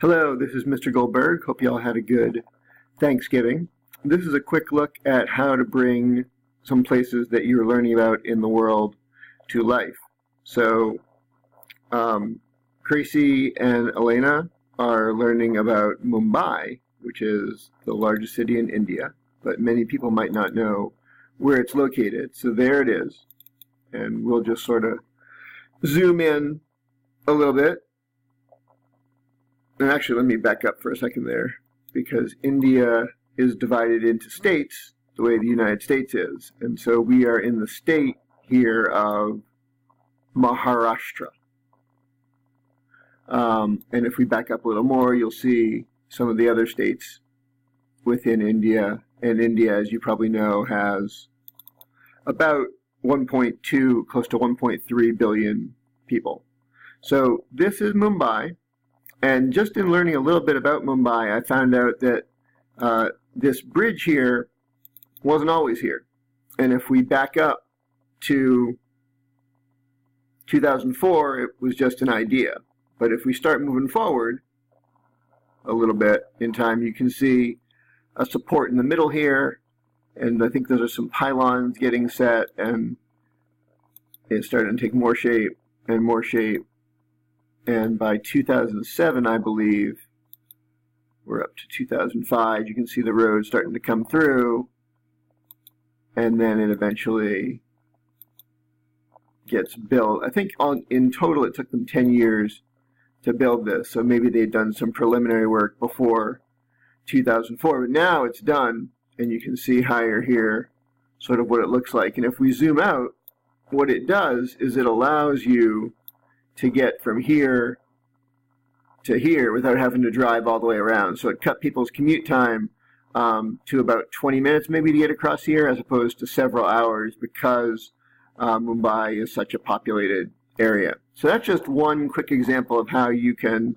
Hello, this is Mr. Goldberg. Hope you all had a good Thanksgiving. This is a quick look at how to bring some places that you're learning about in the world to life. So, Gracie and Elena are learning about Mumbai, which is the largest city in India, but many people might not know where it's located. So there it is. And we'll just sort of zoom in a little bit. And actually, let me back up for a second there, because India is divided into states the way the United States is. And so we are in the state here of Maharashtra. And if we back up a little more, you'll see some of the other states within India. And India, as you probably know, has about 1.2, close to 1.3 billion people. So this is Mumbai. And just in learning a little bit about Mumbai, I found out that this bridge here wasn't always here. And if we back up to 2004, it was just an idea. But if we start moving forward a little bit in time, you can see a support in the middle here. And I think those are some pylons getting set, and it's starting to take more shape and more shape. And by 2007, I believe, we're up to 2005, you can see the road starting to come through, and then it eventually gets built. I think in total it took them 10 years to build this, so maybe they'd done some preliminary work before 2004, but now it's done, and you can see higher here sort of what it looks like. And if we zoom out, what it does is it allows you to get from here to here without having to drive all the way around. So it cut people's commute time to about 20 minutes maybe to get across here, as opposed to several hours, because Mumbai is such a populated area. So that's just one quick example of how you can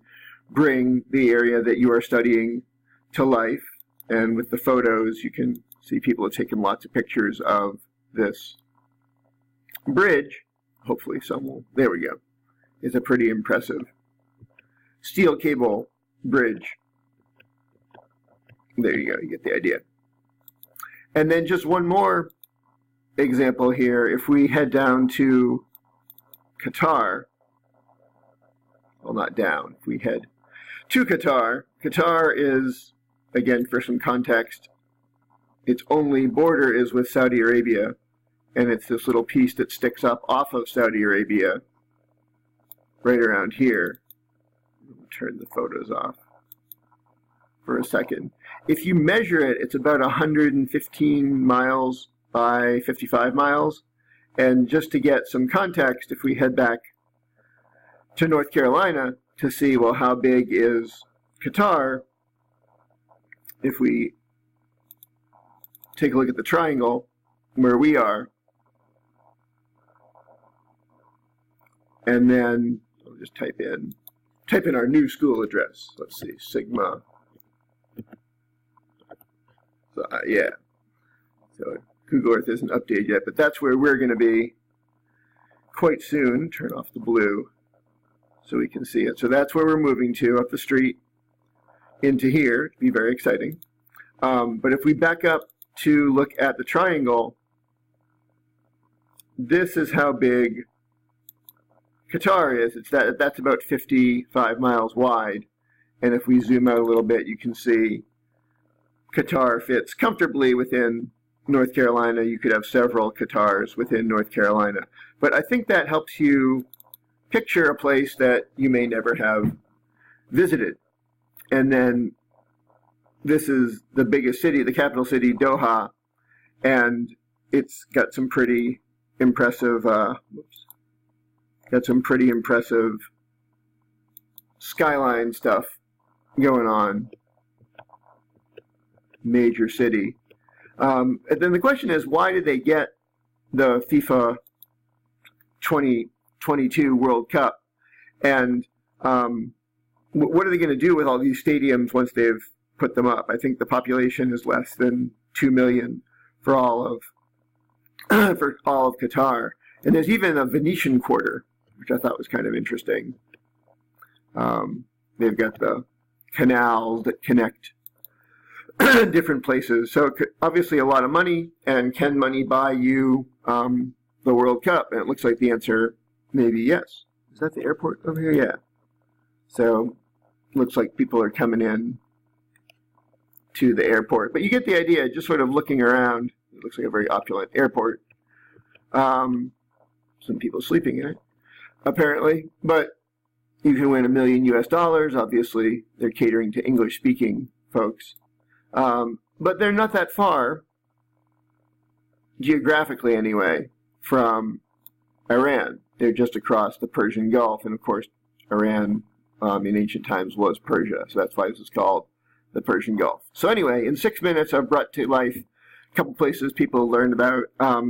bring the area that you are studying to life. And with the photos, you can see people have taken lots of pictures of this bridge. Hopefully some will. There we go. It's a pretty impressive steel cable bridge. There you go, you get the idea. And then just one more example here. If we head down to Qatar, well, not down, if we head to Qatar, Qatar is, again, for some context, its only border is with Saudi Arabia, and it's this little piece that sticks up off of Saudi Arabia right around here. I'll turn the photos off for a second. If you measure it, it's about 115 miles by 55 miles. And just to get some context, if we head back to North Carolina to see, well, how big is Qatar, if we take a look at the triangle where we are, and then I'll just type in our new school address. Let's see, Sigma. So, yeah. So Google Earth isn't updated yet, but that's where we're going to be quite soon. Turn off the blue so we can see it. So that's where we're moving to, up the street into here. It'll be very exciting. But if we back up to look at the triangle, this is how big Qatar is. That's about 55 miles wide. And if we zoom out a little bit, you can see Qatar fits comfortably within North Carolina. You could have several Qatars within North Carolina. But I think that helps you picture a place that you may never have visited. And then this is the biggest city, the capital city, Doha, and it's got some pretty impressive skyline stuff going on. Major city. And then the question is, why did they get the FIFA 2022 World Cup? And what are they going to do with all these stadiums once they've put them up? I think the population is less than 2 million for all of Qatar. And there's even a Venetian Quarter, which I thought was kind of interesting. They've got the canals that connect different places. So obviously a lot of money, and can money buy you the World Cup? And it looks like the answer maybe yes. Is that the airport over here? Yeah. So looks like people are coming in to the airport. But you get the idea, just sort of looking around. It looks like a very opulent airport. Some people sleeping in it, apparently. But you can win $1 million US. Obviously, they're catering to English-speaking folks. But they're not that far, geographically anyway, from Iran. They're just across the Persian Gulf. And, of course, Iran in ancient times was Persia. So that's why this is called the Persian Gulf. So anyway, in 6 minutes, I've brought to life a couple places people learned about.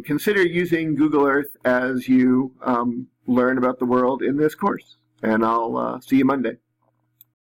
Consider using Google Earth as you learn about the world in this course. And I'll see you Monday.